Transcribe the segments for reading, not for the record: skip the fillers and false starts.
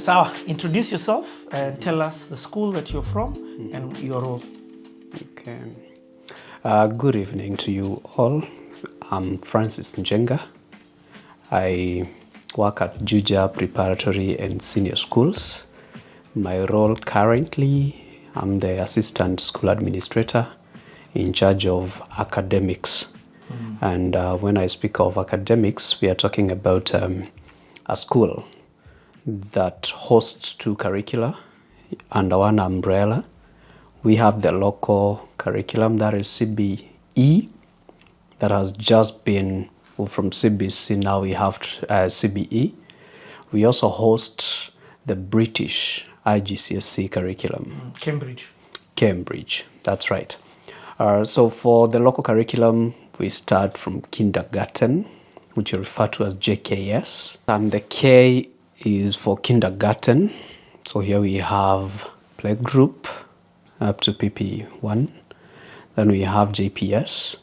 Sawa, introduce yourself and tell us the school that you're from and your role. Okay. Good evening to you all. I'm Francis Njenga. I work at Juja Preparatory and Senior Schools. My role currently, I'm the Assistant School Administrator in charge of academics. And when I speak of academics, we are talking about a school that hosts two curricula under one umbrella. We have the local curriculum, that is CBE, that has just been from CBC, now we have CBE. We also host the British IGCSE curriculum. Cambridge, that's right. So for the local curriculum, we start from kindergarten, which you refer to as JKS. And the K is for kindergarten. So here we have playgroup up to PP1. Then we have JPS.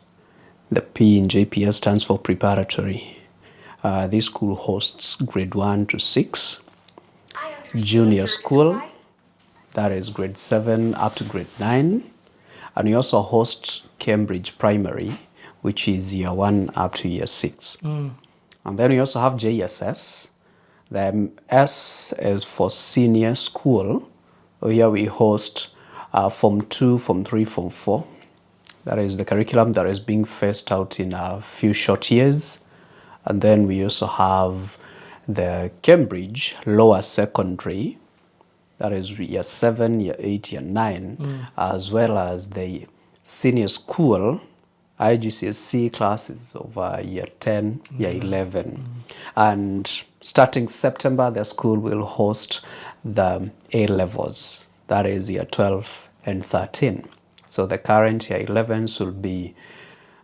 The P in JPS stands for preparatory. This school hosts grade 1 to 6. Junior school, that is grade 7 up to grade 9. And we also host Cambridge primary, which is year 1 up to year 6. And then we also have JSS. The S is for senior school. Here we host Form 2, Form 3, Form 4. That is the curriculum that is being phased out in a few short years. And then we also have the Cambridge lower secondary. That is year 7, year 8, year 9, as well as the senior school IGCSE classes of year 10, year 11. And starting September, the school will host the A levels, that is year 12 and 13. So the current year 11s will be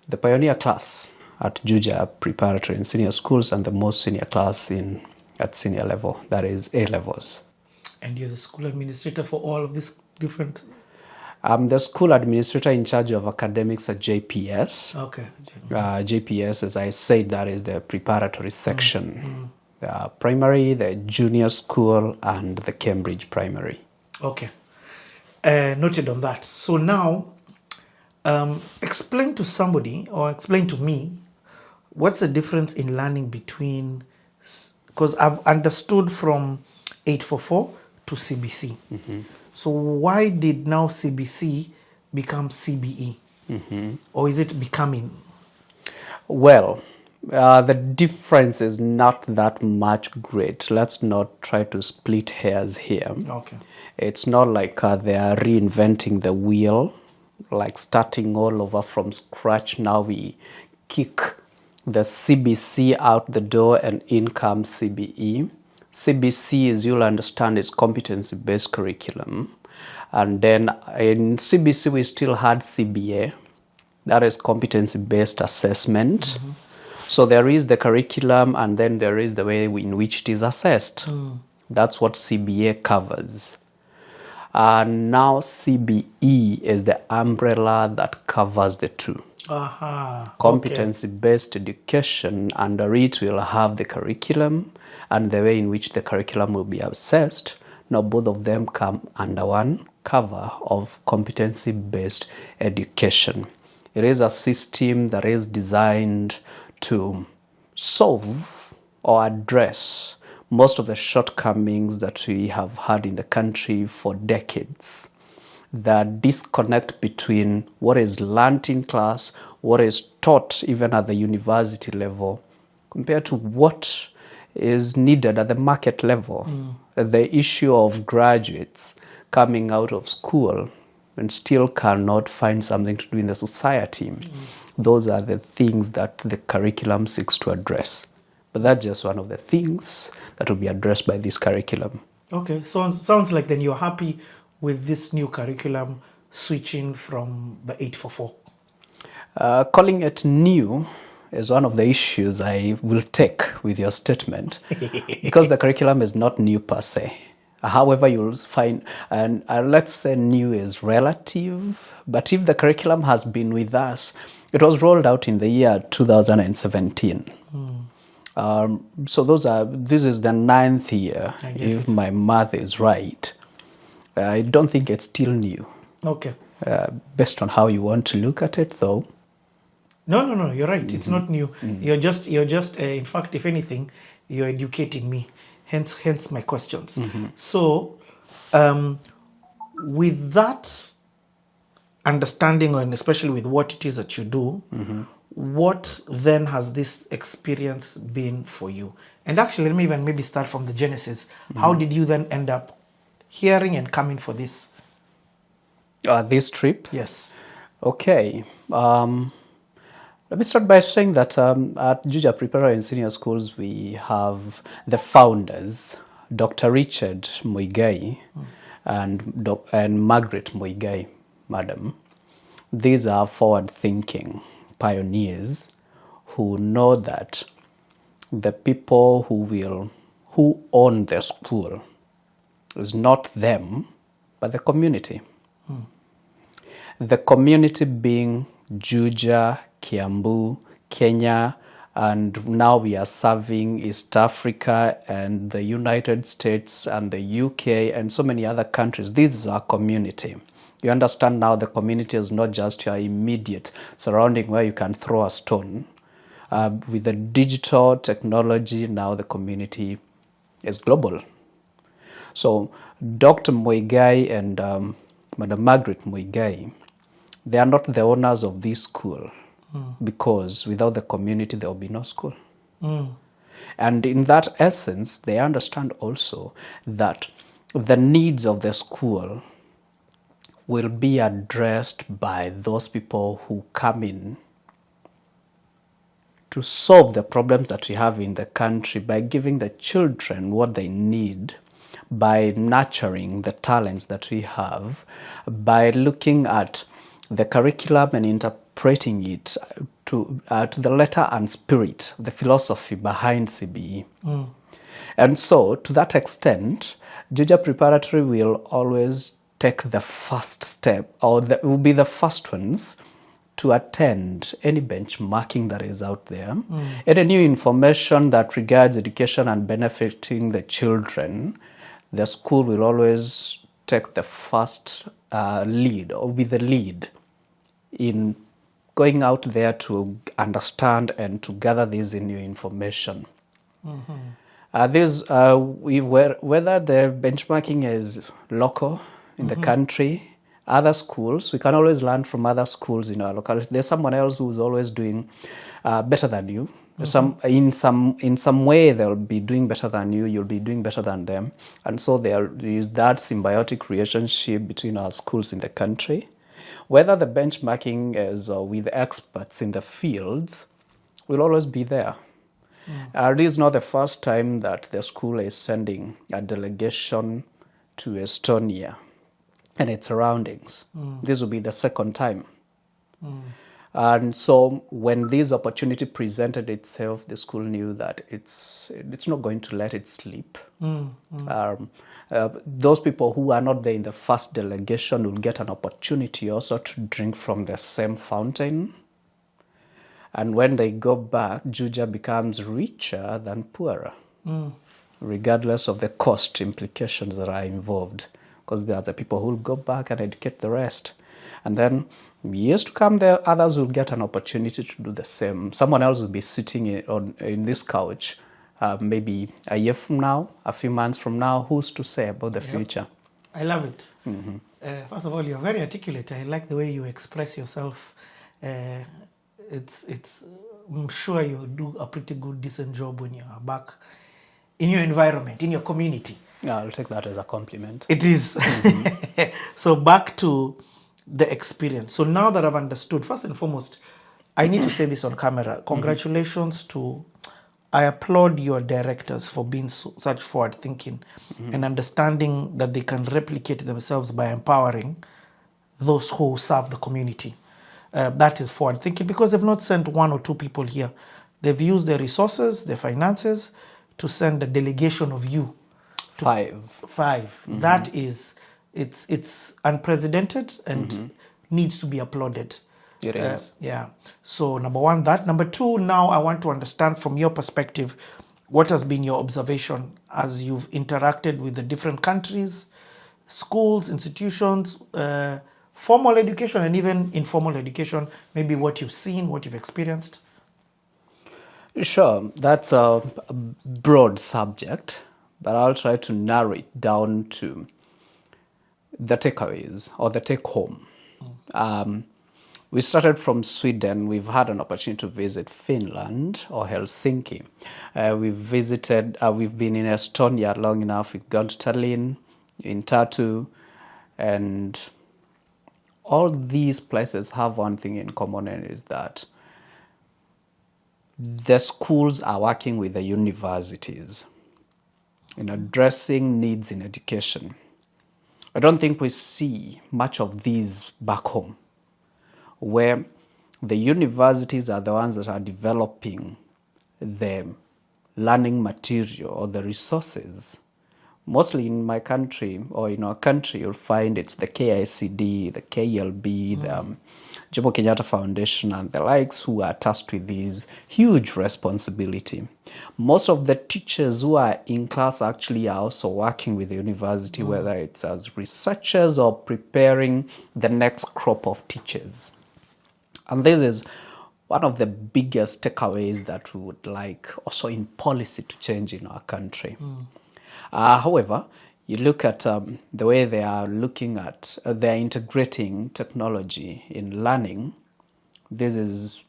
the pioneer class at Juja Preparatory and Senior Schools, and the most senior class at senior level, that is A levels. And you're the school administrator for all of these different... I'm the school administrator in charge of academics at JPS. Okay. JPS, as I said, that is the preparatory section. The primary, the junior school, and the Cambridge primary. Okay. Noted on that. So now, explain to somebody, or explain to me, what's the difference in learning between... Because I've understood from 844 to CBC. So why did now CBC become CBE? Or is it becoming? Well, the difference is not that much great. Let's not try to split hairs here. Okay. It's not like they are reinventing the wheel, like starting all over from scratch. Now we kick the CBC out the door and in comes CBE. CBC, as you'll understand, is competency-based curriculum. And then in CBC, we still had CBA. That is competency-based assessment. So there is the curriculum, and then there is the way in which it is assessed. That's what CBA covers. And now CBE is the umbrella that covers the two. Competency-based education, under it will have the curriculum and the way in which the curriculum will be assessed. Now both of them come under one cover of competency-based education. It is a system that is designed to solve or address most of the shortcomings that we have had in the country for decades. The disconnect between what is learnt in class, what is taught even at the university level, compared to what is needed at the market level. The issue of graduates coming out of school and still cannot find something to do in the society. Those are the things that the curriculum seeks to address. But that's just one of the things that will be addressed by this curriculum. Okay, so sounds like then you're happy with this new curriculum switching from the 844? Calling it new is one of the issues I will take with your statement, because the curriculum is not new per se. However, you'll find, and let's say new is relative, but if the curriculum has been with us, it was rolled out in the year 2017. So this is the 9th year, I get if my math is right. I don't think it's still new. Okay. Based on how you want to look at it, though. No, you're right. It's not new. You're just, in fact, if anything, you're educating me. Hence my questions. So, with that understanding, and especially with what it is that you do, what then has this experience been for you? And actually, let me even maybe start from the genesis. How did you then end up hearing and coming for this? This trip? Yes. Okay. Let me start by saying that at Juja Preparatory and Senior Schools, we have the founders, Dr. Richard Muigai and Margaret Muigai, madam. These are forward-thinking pioneers who know that the people who own the school is not them, but the community. The community being Juja, Kiambu, Kenya, and now we are serving East Africa and the United States and the UK and so many other countries. This is our community. You understand now the community is not just your immediate surrounding where you can throw a stone. With the digital technology, now the community is global. So Dr. Muigai and Madam Margaret Muigai, they are not the owners of this school because without the community there will be no school. And in that essence, they understand also that the needs of the school will be addressed by those people who come in to solve the problems that we have in the country by giving the children what they need, by nurturing the talents that we have, by looking at the curriculum and interpreting it to the letter and spirit, the philosophy behind CBE. And so, to that extent, Juja Preparatory will always take the first step, or will be the first ones to attend any benchmarking that is out there, any new information that regards education and benefiting the children. The school will always take the first lead, or be the lead in going out there to understand and to gather this new information. Whether the benchmarking is local in the country, other schools, we can always learn from other schools in our locality. There's someone else who's always doing better than you. In some way they'll be doing better than you, you'll be doing better than them. And so there is that symbiotic relationship between our schools in the country. Whether the benchmarking is with experts in the fields, will always be there. This is not the first time that the school is sending a delegation to Estonia and its surroundings. This will be the second time. And so when this opportunity presented itself, the school knew that it's not going to let it slip. Those people who are not there in the first delegation will get an opportunity also to drink from the same fountain. And when they go back, Juja becomes richer than poorer, regardless of the cost implications that are involved, because there are the people who will go back and educate the rest. And then years to come, there others will get an opportunity to do the same. Someone else will be sitting in this couch maybe a year from now, a few months from now. Who's to say about the future? I love it. First of all, you're very articulate. I like the way you express yourself. I'm sure you do a pretty good, decent job when you're back in your environment, in your community. I'll take that as a compliment. It is. So back to the experience. So now that I've understood, first and foremost, I need to say this on camera. Congratulations I applaud your directors for being such forward thinking and understanding that they can replicate themselves by empowering those who serve the community. That is forward thinking, because they've not sent one or two people here. They've used their resources, their finances to send a delegation of you. Five. That is, it's unprecedented and needs to be applauded. It is. Yeah. So number one, that. Number two, now I want to understand from your perspective, what has been your observation as you've interacted with the different countries, schools, institutions, formal education and even informal education, maybe what you've seen, what you've experienced? Sure, that's a broad subject, but I'll try to narrow it down to the takeaways or the take home. We started from Sweden. We've had an opportunity to visit Finland or Helsinki. We've been in Estonia long enough. We've gone to Tallinn, in Tartu, and all these places have one thing in common, and is that the schools are working with the universities in addressing needs in education. I don't think we see much of these back home, where the universities are the ones that are developing the learning material or the resources. Mostly in my country or in our country, you'll find it's the KICD, the KLB, the Jomo Kenyatta Foundation and the likes who are tasked with this huge responsibility. Most of the teachers who are in class actually are also working with the university, whether it's as researchers or preparing the next crop of teachers. And this is one of the biggest takeaways that we would like also in policy to change in our country. However, you look at the way they are looking at, they're integrating technology in learning. This is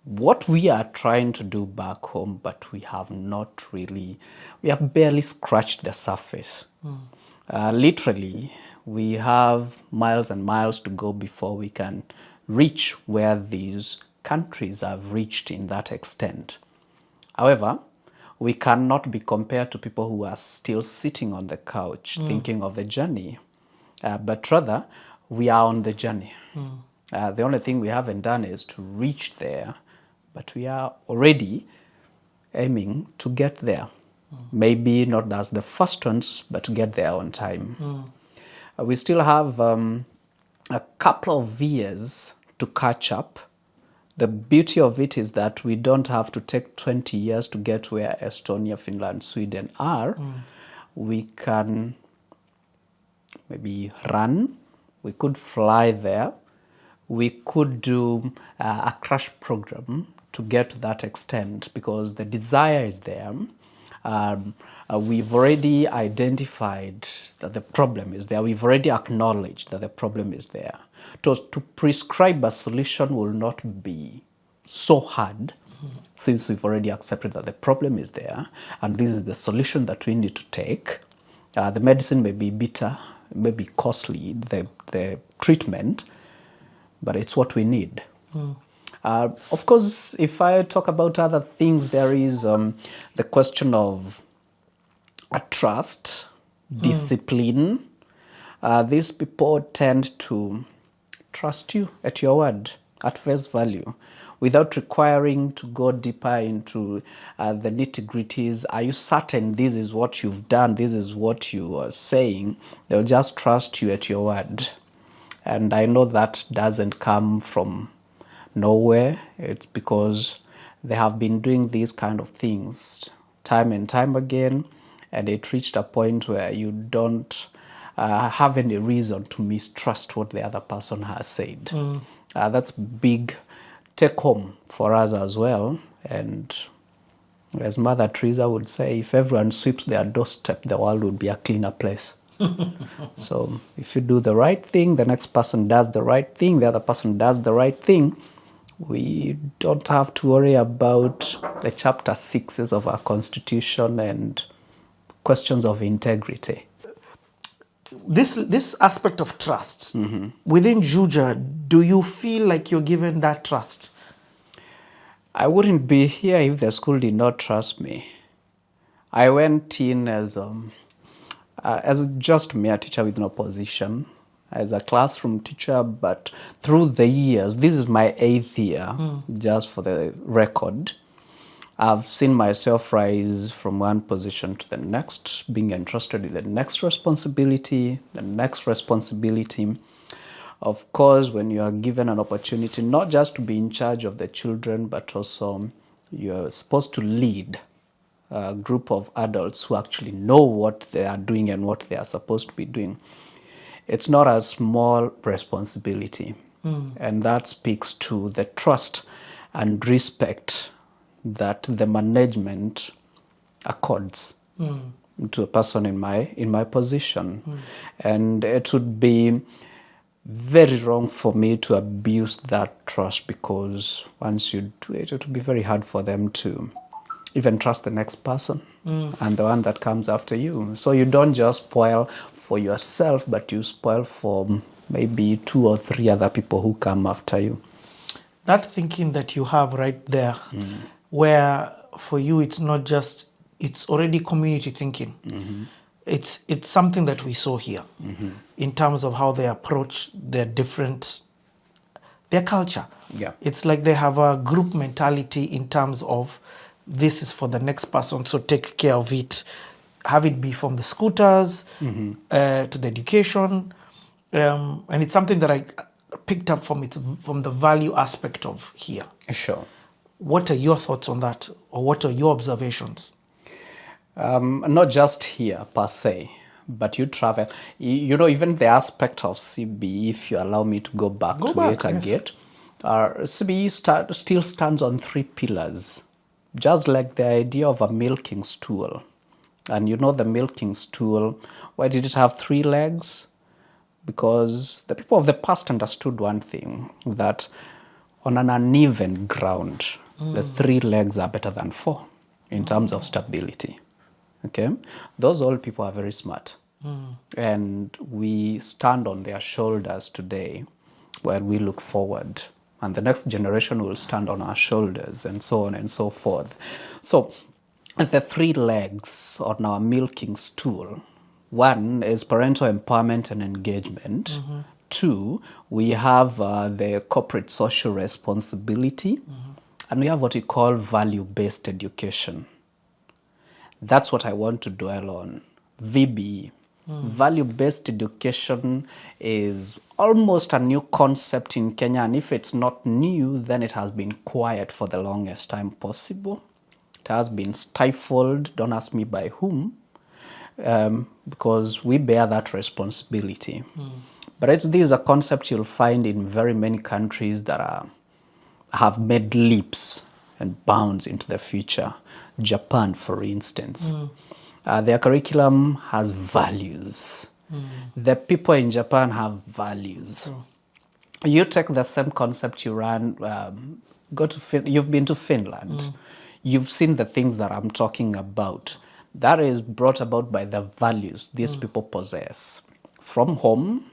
what we are trying to do back home, but we have barely scratched the surface. Literally, we have miles and miles to go before we can reach where these countries have reached in that extent. However, we cannot be compared to people who are still sitting on the couch thinking of the journey, but rather we are on the journey. The only thing we haven't done is to reach there, but we are already aiming to get there. Maybe not as the first ones, but to get there on time. We still have a couple of years to catch up. The beauty of it is that we don't have to take 20 years to get where Estonia, Finland, Sweden are. We can maybe run. We could fly there. We could do a crash program to get to that extent because the desire is there. We've already identified that the problem is there. We've already acknowledged that the problem is there. To prescribe a solution will not be so hard since we've already accepted that the problem is there and this is the solution that we need to take. The medicine may be bitter, may be costly, the treatment, but it's what we need. Of course, if I talk about other things, there is the question of trust, discipline. These people tend to trust you at your word, at face value, without requiring to go deeper into the nitty-gritties. Are you certain this is what you've done, this is what you are saying? They'll just trust you at your word. And I know that doesn't come from nowhere. It's because they have been doing these kind of things time and time again, and it reached a point where you don't have any reason to mistrust what the other person has said. That's big take home for us as well. And as Mother Teresa would say, if everyone sweeps their doorstep, the world would be a cleaner place. So if you do the right thing, the next person does the right thing, the other person does the right thing, we don't have to worry about the chapter 6s of our constitution and questions of integrity. This aspect of trust, within Juja, do you feel like you're given that trust? I wouldn't be here if the school did not trust me. I went in as just a mere teacher with no position, as a classroom teacher, but through the years, this is my 8th year, just for the record. I've seen myself rise from one position to the next, being entrusted with the next responsibility. Of course, when you are given an opportunity, not just to be in charge of the children, but also you're supposed to lead a group of adults who actually know what they are doing and what they are supposed to be doing. It's not a small responsibility. And that speaks to the trust and respect that the management accords to a person in my position. And it would be very wrong for me to abuse that trust, because once you do it, it will be very hard for them to even trust the next person and the one that comes after you. So you don't just spoil for yourself, but you spoil for maybe 2 or 3 other people who come after you. That thinking that you have right there, where for you it's not just, it's already community thinking. It's something that we saw here in terms of how they approach their culture. Yeah. It's like they have a group mentality in terms of this is for the next person, so take care of it. Have it be from the scooters to the education. And it's something that I picked up from the value aspect of here. Sure. What are your thoughts on that, or what are your observations? Not just here per se, but you travel. You know, even the aspect of CBE, if you allow me to go back it again, CBE still stands on 3 pillars, just like the idea of a milking stool. And you know the milking stool, why did it have 3 legs? Because the people of the past understood one thing, that on an uneven ground, the 3 legs are better than 4 in terms of stability. Okay? Those old people are very smart. And we stand on their shoulders today, where we look forward. And the next generation will stand on our shoulders, and so on and so forth. So the 3 legs on our milking stool: 1 is parental empowerment and engagement. 2, we have the corporate social responsibility. And we have what we call value-based education. That's what I want to dwell on. VBE. Value-based education is almost a new concept in Kenya, and if it's not new, then it has been quiet for the longest time possible. It has been stifled, don't ask me by whom, because we bear that responsibility. But this is a concept you'll find in very many countries that have made leaps and bounds into the future. Japan, for instance. Their curriculum has values. The people in Japan have values. You take the same concept you ran, you've been to Finland. You've seen the things that I'm talking about. That is brought about by the values these people possess. From home,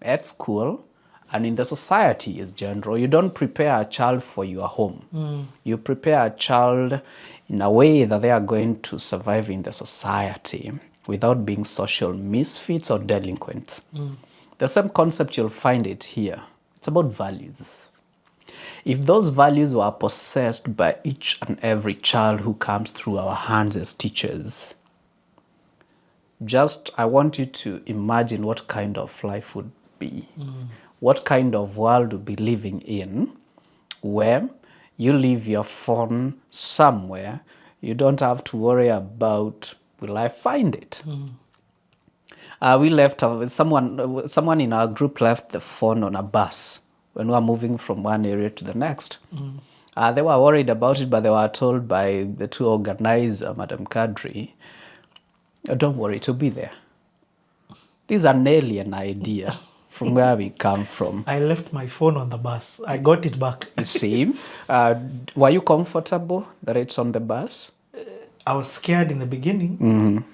at school, and in the society as general. You don't prepare a child for your home. You prepare a child in a way that they are going to survive in the society without being social misfits or delinquents. The same concept, you'll find it here. It's about values. If those values were possessed by each and every child who comes through our hands as teachers, I want you to imagine what kind of life would be. What kind of world we'll be living in, where you leave your phone somewhere, you don't have to worry about, will I find it? We left, someone in our group left the phone on a bus when we were moving from one area to the next. They were worried about it, but they were told by the 2 organizers, Madam Kadri, don't worry, it'll be there. This is an alien idea from where we come from. I left my phone on the bus. I got it back. You see? Were you comfortable that it's on the bus? I was scared in the beginning,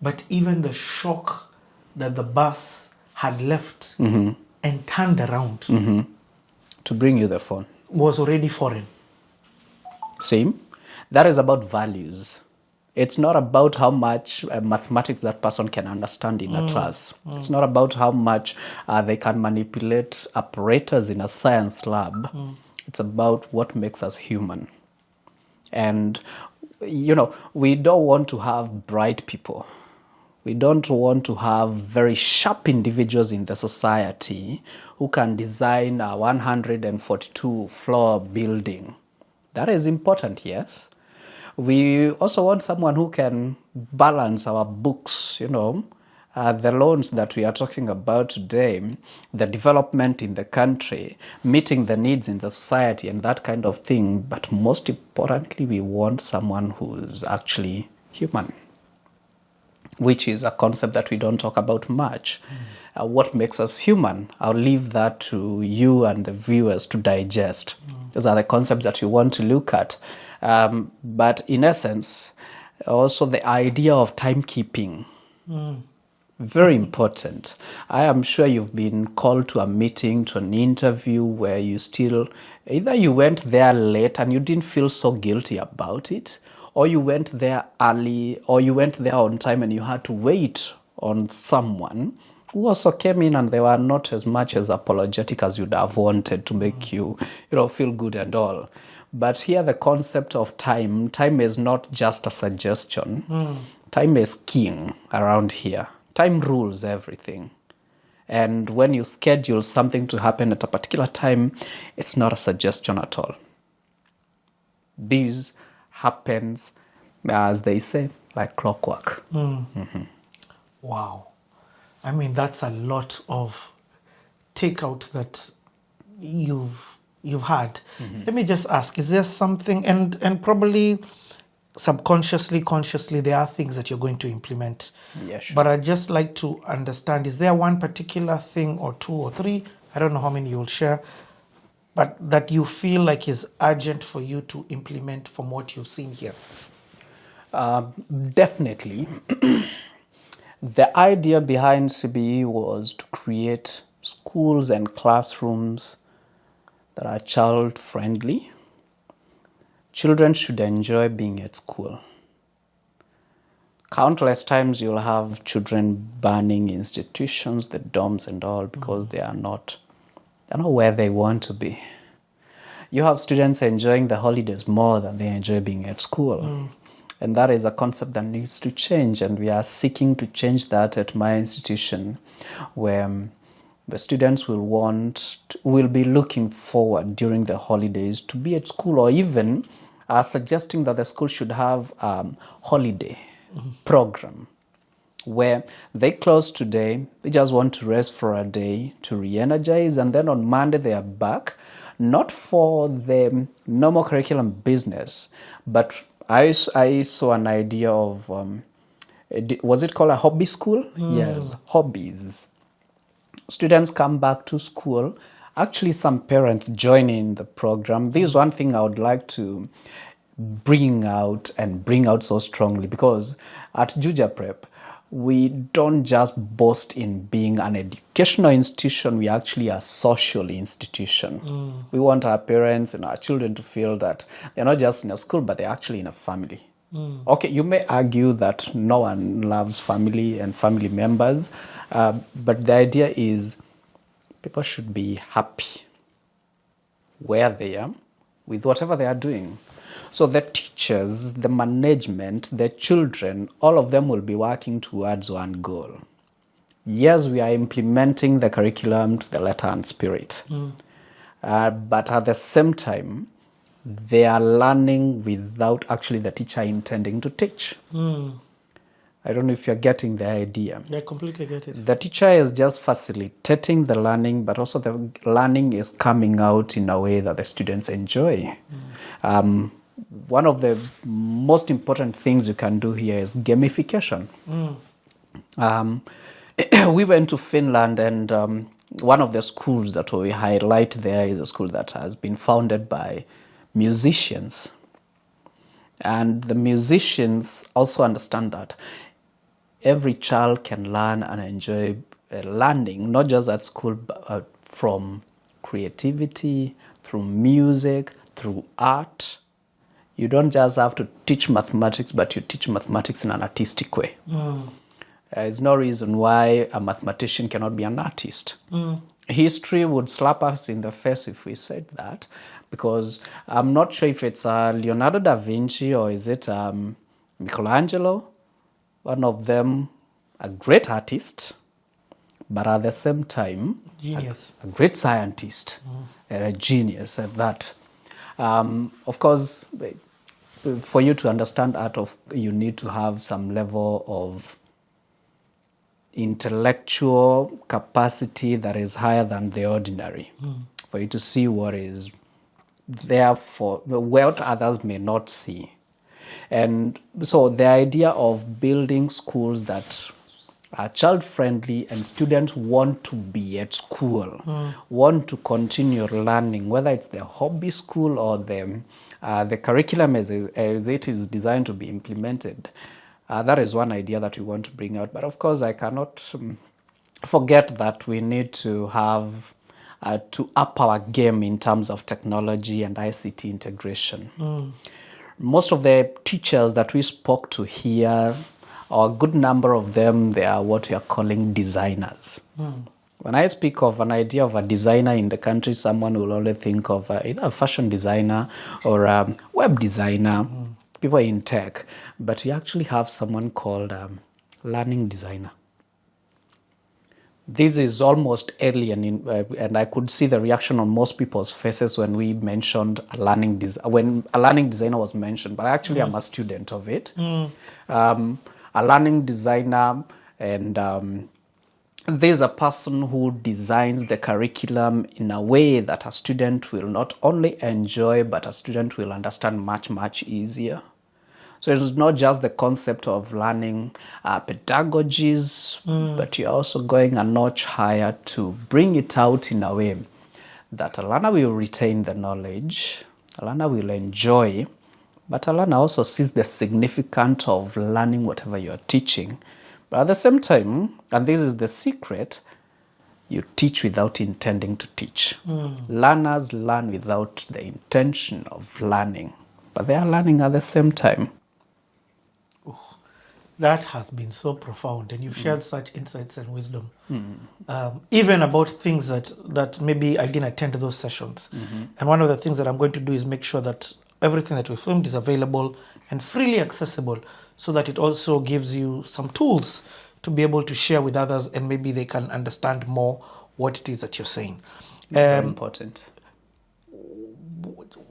but even the shock that the bus had left and turned around to bring you the phone was already foreign. See? That is about values. It's not about how much mathematics that person can understand in a class. It's not about how much they can manipulate apparatus in a science lab. It's about what makes us human. And, you know, we don't want to have bright people. We don't want to have very sharp individuals in the society who can design a 142-floor building. That is important, yes. We also want someone who can balance our books, the loans that we are talking about today, the development in the country, meeting the needs in the society and that kind of thing. But most importantly, we want someone who's actually human, which is a concept that we don't talk about much. What makes us human? I'll leave that to you and the viewers to digest. Those are the concepts that you want to look at. But in essence, also the idea of timekeeping. Very important. I am sure you've been called to a meeting, to an interview where either you went there late and you didn't feel so guilty about it, or you went there early, or you went there on time and you had to wait on someone who also came in and they were not as much as apologetic as you'd have wanted to make you feel good and all. But here the concept of time is not just a suggestion. Time is king around here. Time rules everything. And when you schedule something to happen at a particular time, it's not a suggestion at all. This happens, as they say, like clockwork. Wow. I mean, that's a lot of takeout that you've had. Let me just ask, is there something, and probably subconsciously, consciously, there are things that you're going to implement. Yeah, sure. But I'd just like to understand, is there one particular thing or two or three, I don't know how many you'll share, but that you feel like is urgent for you to implement from what you've seen here? Definitely. The idea behind CBE was to create schools and classrooms that are child-friendly. Children should enjoy being at school. Countless times you'll have children burning institutions, the dorms and all, because they're not where they want to be. You have students enjoying the holidays more than they enjoy being at school. And that is a concept that needs to change, and we are seeking to change that at my institution, where the students will be looking forward during the holidays to be at school, or even suggesting that the school should have holiday program where they close today, they just want to rest for a day to re-energize, and then on Monday they are back, not for the normal curriculum business, but I saw an idea of, was it called a hobby school? Yes, hobbies. Students come back to school. Actually, some parents join in the program. This is one thing I would like to bring out so strongly, because at Juja Prep, we don't just boast in being an educational institution, we actually are a social institution. We want our parents and our children to feel that they're not just in a school, but they're actually in a family. Okay, you may argue that no one loves family and family members, but the idea is people should be happy where they are with whatever they are doing. So the teachers, the management, the children, all of them will be working towards one goal. Yes, we are implementing the curriculum to the letter and spirit. But at the same time, they are learning without actually the teacher intending to teach. I don't know if you're getting the idea. I completely get it. The teacher is just facilitating the learning, but also the learning is coming out in a way that the students enjoy. One of the most important things you can do here is gamification. We went to Finland, and one of the schools that we highlight there is a school that has been founded by musicians. And the musicians also understand that every child can learn and enjoy learning, not just at school, but from creativity, through music, through art. You don't just have to teach mathematics, but you teach mathematics in an artistic way. There's no reason why a mathematician cannot be an artist. History would slap us in the face if we said that, because I'm not sure if it's Leonardo da Vinci or is it Michelangelo. One of them a great artist, but at the same time, Genius. a great scientist and a genius at that. Of course, for you to understand art, you need to have some level of intellectual capacity that is higher than the ordinary, for you to see what is there for what others may not see. And so the idea of building schools that are child-friendly and students want to be at school, want to continue learning, whether it's the hobby school or the curriculum as it is designed to be implemented. That is one idea that we want to bring out. But of course, I cannot forget that we need to have to up our game in terms of technology and ICT integration. Most of the teachers that we spoke to here, or a good number of them, they are what we are calling designers. When I speak of an idea of a designer in the country, someone will only think of either a fashion designer or a web designer, people in tech. But we actually have someone called learning designer. This is almost alien, and I could see the reaction on most people's faces when we mentioned when a learning designer was mentioned. But actually, I'm a student of it. A learning designer, and there's a person who designs the curriculum in a way that a student will not only enjoy, but a student will understand much, much easier. So it's not just the concept of learning pedagogies, but you're also going a notch higher to bring it out in a way that a learner will retain the knowledge, a learner will enjoy, but a learner also sees the significance of learning whatever you're teaching. But at the same time, and this is the secret, you teach without intending to teach. Learners learn without the intention of learning, but they are learning at the same time. That has been so profound, and you've shared such insights and wisdom, even about things that maybe I didn't attend those sessions. And one of the things that I'm going to do is make sure that everything that we filmed is available and freely accessible, so that it also gives you some tools to be able to share with others, and maybe they can understand more what it is that you're saying. Very important.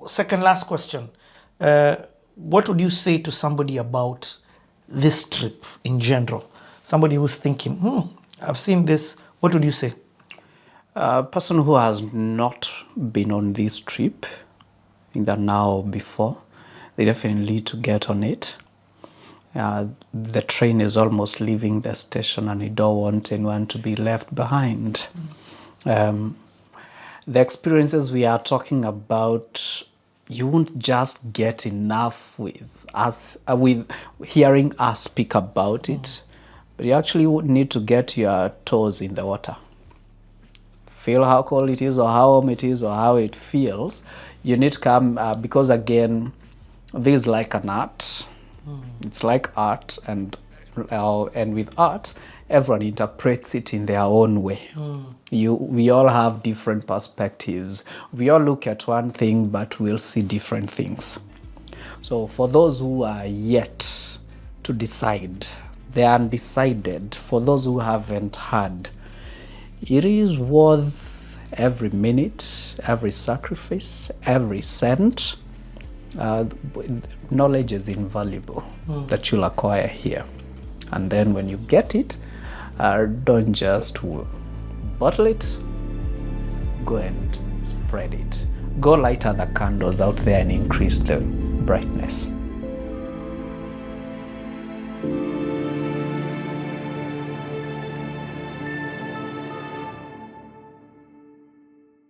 Second last question. What would you say to somebody about this trip in general? Somebody who's thinking, I've seen this. What would you say? A person who has not been on this trip, either now or before, they definitely need to get on it. The train is almost leaving the station, and you don't want anyone to be left behind. The experiences we are talking about, you won't just get enough with us, with hearing us speak about it, but you actually would need to get your toes in the water. Feel how cold it is, or how warm it is, or how it feels. You need to come, because again, this is like an art. It's like art, and with art, everyone interprets it in their own way. We all have different perspectives. We all look at one thing, but we'll see different things. So for those who are yet to decide, they are undecided. For those who haven't heard, it is worth every minute, every sacrifice, every cent. Knowledge is invaluable that you'll acquire here. And then when you get it, don't just bottle it, go and spread it. Go light other candles out there and increase the brightness.